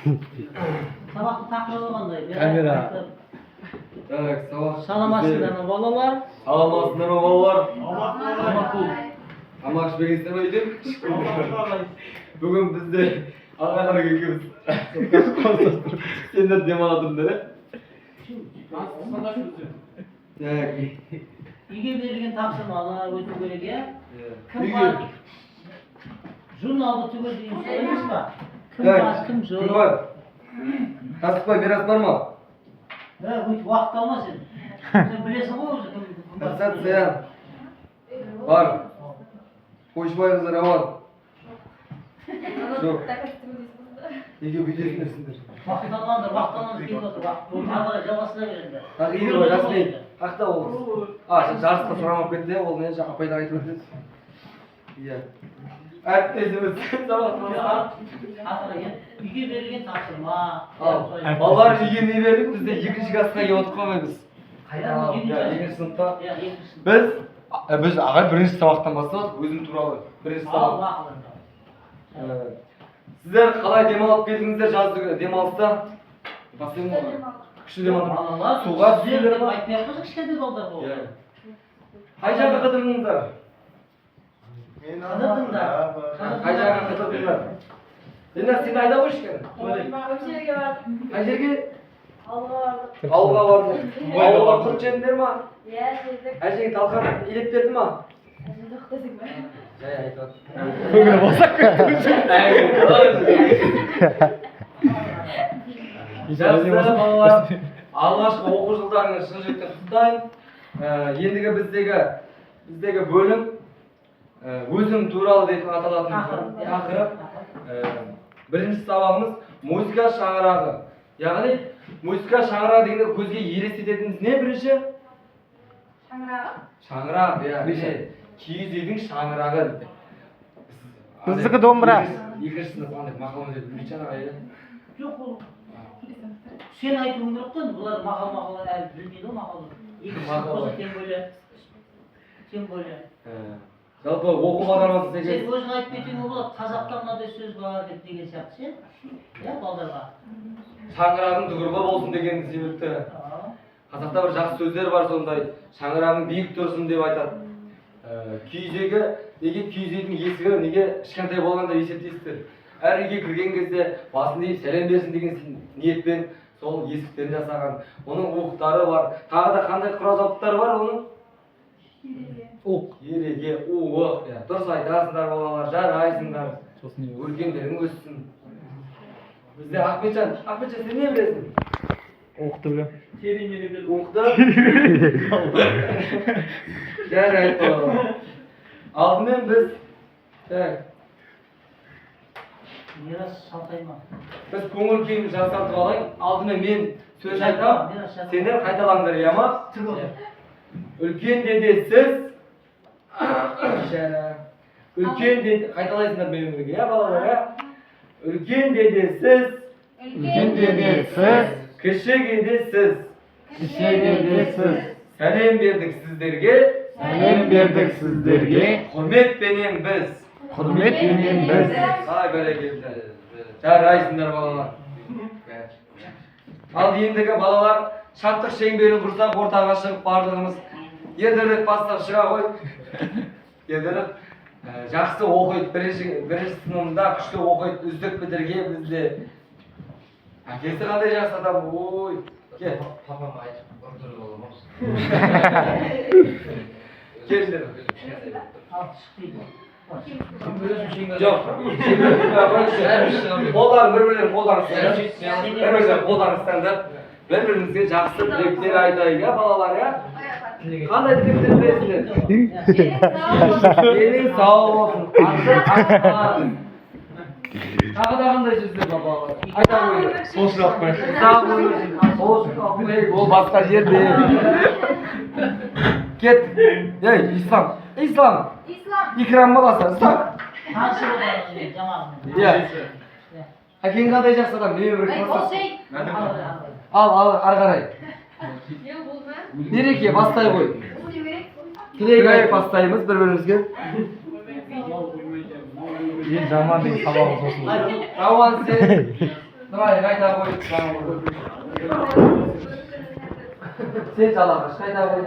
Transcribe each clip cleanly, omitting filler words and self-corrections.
Sabah taklamanday. Kamera. Так, sabah. Salamasınlar balalar. Salamasınlar balalar. Amakul. Amaç begisler öydüm. Bugün bizde ağalar gekemiz. Senden demaladın dedi. Так. Үйге берілген тапсырмалар өту керек иә. Кім Үйге. бар? Журналды түгел деген сол емес па? Кім Так, бар, кім жоқ? Кім бар? Тасықпай мирас бар ма? Өйтіп уақыт алма сен. Сен білесің ғой өзі кім бар. Конституция бар. Қойшыбайыңыздар аман. Жоқ. Неге бүйтесіңдер? Уақыт алмаңдар келіп отыр. Ары қарай жалғастыра беріңдер. Ақ егер ғой, жасымен. Қақта ол. Жарысқа сұрамап кетті, ол мен апайдан айтып өтеді. Иә. Әріптесіміз Үйге берілген тапсырма. балалар үйге не бердік? Бізде екінші классқа келіп отырып қалмаймыз. Қайда? Екінші сыныпта. Иә, екінші сыныпта. Біз ағай бірінші сабақтан бастадық, өзім туралы. Бірінші сабақ. Сіздер қалай демалып келдіңіздер жазды демалыста? Бастаймын ғой. Күшті демалып. Суға түсулер ма? Айтпай ақ қойса кішкентай балдар ғой. Қай жаққа қыдырдыңыздар? Қыдырдыңдар. Қай жаққа қыдырдыңдар? Ленар, сені айда қойшы екен. Көшеге бардым. Қай жерге? Ауылға бардым. Ауылға бардым. Ауылға құрт жедіңдер ма? Иә, жедік. Әжең талқан елеп берді ма? Жоқ десек бе? Жай айтады. Көңілі болсақ Жақсы балалар, алғашқы оқу жылдарыңыз шын жүректен құттықтаймын. Ендігі біздегі бөлім өзім туралы дейтін аталатын тақырып. Бірінші сабағымыз музыка шаңырағы. Яғни музыка шаңырағы дегенде көзге елестететініміз не бірінші? Шаңырағы? Шаңырақ, яғни киіз үйдің шаңырағы дейді. Біздікі домбыра. Екінші сынып қандай мақалымыз еді, білмейді жаңағы еді. Жоқ ол. Сен айтуың керек қой, бұлар мақал әлі білмейді ғой мақалды. Екінші сынып болса тем более. Жалпы оқу бағдарламасы Сен сәйкес. өзің айтып кетуіңе болады, қазақта мынадай сөз бар деп деген сияқты ше. Иә, балдарға. Шаңырағың дүгіргі болсын деген себепті. Қазақта бір жақсы сөздер бар сондай. Шаңырағың биік тұрсын деп айтады. Киіз үйге, неге киіз үйдің есігі неге кішкентай болғанда есептейсіздер? Әр үйге кірген кезде басын дейіп сәлем берсін деген ниетпен сол есіктерін жасаған. Оның уықтары бар. Тағы да қандай құрал-жабдықтары бар оның? Ереге, уық. Дұрыс айтасыңдар балалар, жарайсыңдар. Өркендерің өссін. Бізде Ахметжан, сен не білесің? Оқты білем. Уқты? Жарайды балалар. Алдымен біз Мирас шалтайма. Біз көңіл күйін жасартып алайық. Алдымен мен сөз айтам, сендер қайталаңдар, иә ма? Үлкен деде сіз үлкен деде қайталайсыңдар менімен бірге, иә балалар, иә? Үлкен деде сіз кіші деде сіз сәлем бердік сіздерге құрметпенен біз Ай, бәрекелді. Жарайсыңдар балалар. Ал ендігі балалар шаттық шеңберін құрсақ ортаға шығып барлығымыз ертерек бастап шыға ғой. Ертерек жақсы оқиды, бірінші сыныбында күшті оқиды, үздік бітірген бізде. Әкесі қандай жақсы адам, ой. Кел. Папама айтып ұрдырып аламыз. Келдер. Ал шықпайды. Жоқ. Қолдарын бір-бірлерін қолданыстаңдар. Бір-бірімізге жақсы тілектер айтайық, иә балалар, иә? Қандай тілектер білесіңдер? Денің сау болсын. Тағы да қандай сөздер бар балалар? Айта қойыңдар. Сол сұрақ қой. Ол басқа жерде. Кет. Ей, ислам. Икрам баласы, ислам. Таншы болғанын жамағын. Иә. Әкең қандай жақсы адам, неме бір класса. Ал, ары қарай. Нереке, бастай ғой. Тілек айтып бастаймыз бір-бірімізге. Ең жаман деген сабағымыз осы. Рауан сен Давай, қайта қой. Сен жалағаш, қайта қой.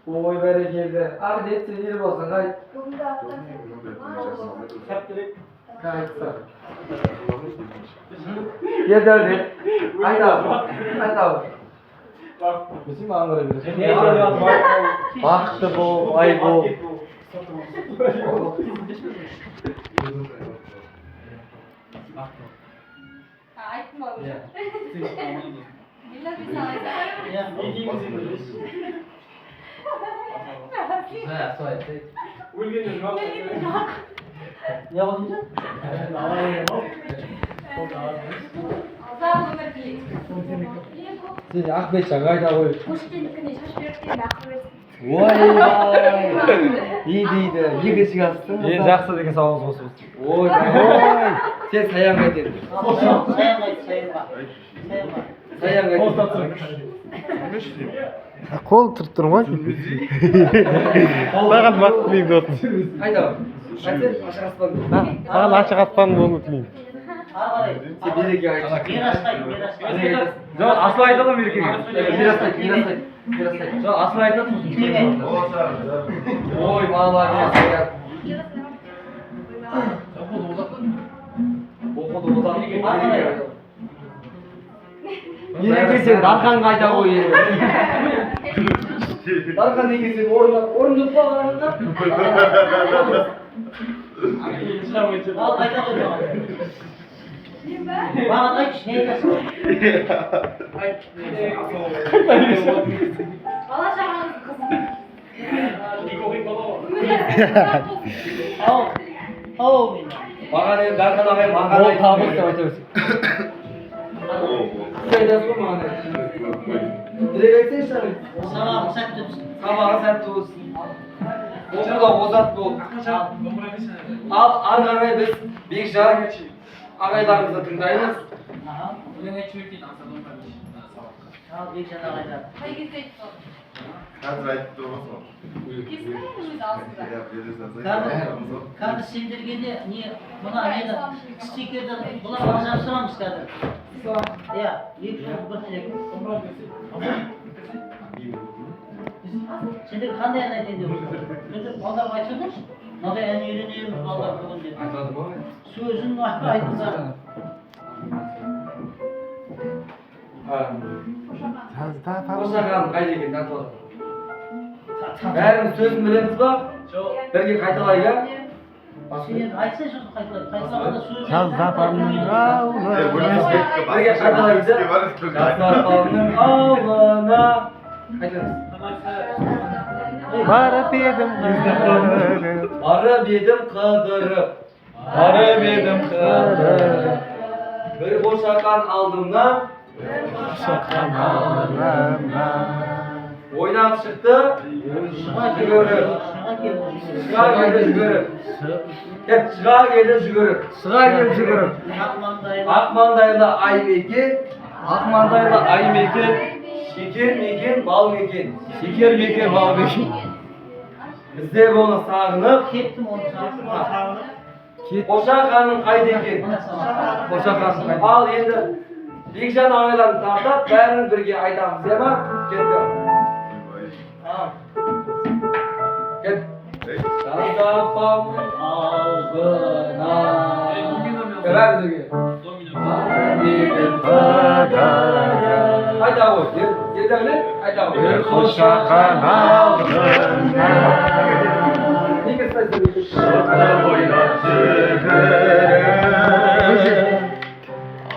Ой, бәрекелді. Ағдет сен ел болсың, қайт. Бүгінгі аптан Қайтса. Еді. Қайта қой. Мүсін маған қарай бересің. Бақытты бол, бай бол. айттым ба уже Билла bir салайсың Ne oldu? ұзақ өмір тілеймін Сен ақбетші, қайта қой. пушкиндікіне шаш беріп берейін ақыл берсін Ойбай. Не дейді? Екі шығасың. Ең жақсы деген сауал осы. Ой. Сен саян қайтеді. Саян қайтеді. Қол тұрып тұр ма? Саған бақ тілеймін деп отырмын. Қайда? Қайтсен, ашық аспан. Саған ашық аспан болуын тілеймін. Сен береке айтшы. Жоқ, асыл айтады ма мерекеге? Мирастай. Жоқ, асыл айтады ма? Ой, молодец, саян. Оқуды озат. Неге сен дархан қайда қой енді. Дархан неге сен орындап қалғаныңда? Al kayda koy bana. Bana da hiç ne yetersin? бала шағаңыз Al Маған енді дархан ағай маған Ол табыс деп айта берсін. Сіз айтасыз ғой маған. Direkt айтсайшы ағай. sana mısak tutsun. Сабағы сәтті болсын. Оқуда озат бол. Ал ары қарай біз Бекжан ағайларымызды тыңдаймыз. Aha. Al bir cana kayda. қай кезде айтты Қазір айтып тұрмыз Қазір сендерге де не мына нені стикерді бұларға жапсырамыз қазір. Иә, екі жыл бір тілек. Сендер қандай ән айтайын деп отырсыңдар? Сендер балдарға айтсаңдаршы. Мынадай ән үйренеміз балдар бүгін деп. Айтады ма? Сөзін айтыңдар. Қошаған қайда екен татып алып. Бәріміз сөзін білеміз ба? Бірге қайталайық, иә? Сен енді айтсай сөзін қайталағанда сөзін... Жазапамның Бірге қайталаймыз, иә? Жазапамның ауылына. Қайтамыз. барып едім қыдырып. Барып едім қыдырып. Барып едім қыдырып. Бір қошақан алдымнан. Ойнап шықты. Жүгіріп. Шыға келді жүгіріп. Шыға келді жүгіріп. Ақмаңдайлы аймекен. Шекер мекен, бал мекен. Біздер оны сағынып. Кеттім оны сағынып. Қошақаның қайда екен? Ал енді Бекжан ағайларын тартап, бәрін бірге айтамыз, иә ма? Кетті. Кет. Жазапамның алдына. Бәрін бірге. Айта ғой, ерді біле? Айта ғой. Қошақан алдына Неге сұрайсың? шықты бойлап жүгіріп.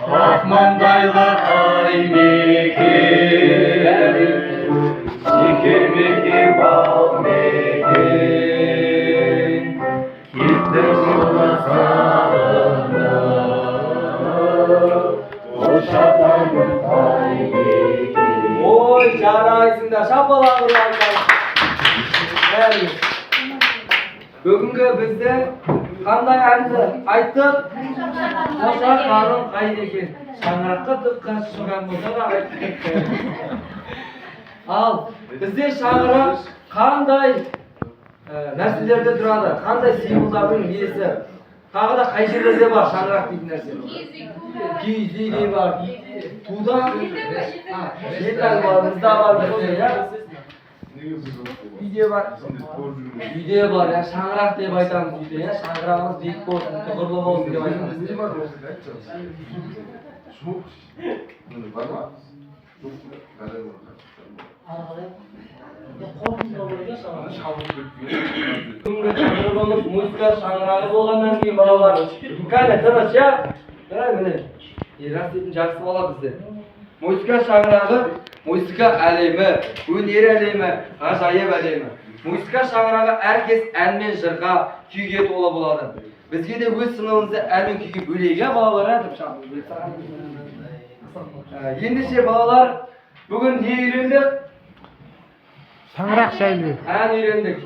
Ақмаңдайлы аймекен, шекер мекен, бал мекен, кеттім оны сағынып, қошақаным қай мекен. Ой, жарайсыңдар, шапалағын айтайық. Бәріңіз. Бүгінгі бізде қандай әнді айттық? Қошақаным қайда екен? Шаңыраққа тұтқа шығған болса да айттық. Ал бізде шаңырақ қандай нәрселерде тұрады? Қандай символдардың иесі? Tағы да қай жерлерде бар шаңырақ дейтін нәрсе? Киіз үй, Киіз үй бар. Туда жетаң бар, мұзда бар бізде, иә? Үйде бар. Үйде бар, иә, шаңырақ деп айтамыз үйде, иә? Шаңырағымыз биік болсын, тұғырлы болсын деп айтамыз. Var mı? Çok güzel. ары қарай қорытындылау керек иә саған. Бүгінгі тақырыбымыз музыка шаңырағы болғаннан кейін балалар кәне тыныш иә? Міне рас дейтін жақсы бала бізде. Музыка шаңырағы, музыка әлемі, өнер әлемі, ғажайып әлемі. Музыка шаңырағы әркез ән мен жырға, күйге толы болады. Бізге де өз сыныбымызды ән мен күйге бөлейік иә балалар ендеше балалар бүгін не үйрендік? Шаңырақ жайлы. Ән үйрендік.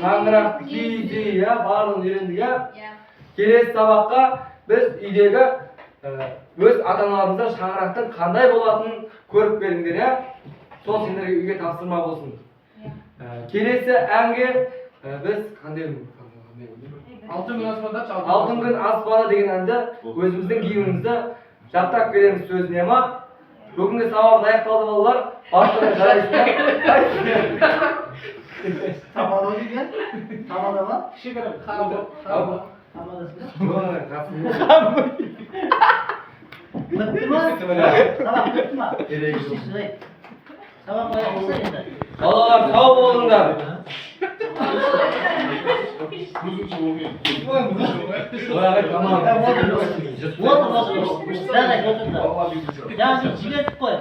Шаңырақ, киіз үй, иә, барлығын үйрендік, иә. Келесі сабаққа біз үйдегі өз ата-аналарымыздан шаңырақтың қандай болатынын көріп беріңдер, иә. Сол сендерге үйге тапсырма болсын. Келесі әнге біз қандай Алтын күн аспаны деген әнді өзіміздің киімімізді жаттап береміз сөзіне ма? Бүгінгі сабақ аяқталды балалар. Барлығы жарайсыздар. Тамада деген? Тамада ма? Кішігірім. Бітті ма? Сабақ бітті ма? Сабақ аяқталса енді. Балалар сау болыңдар. Отыр, отыр. Жарайды, отыр да. Жаңа жібердік қой.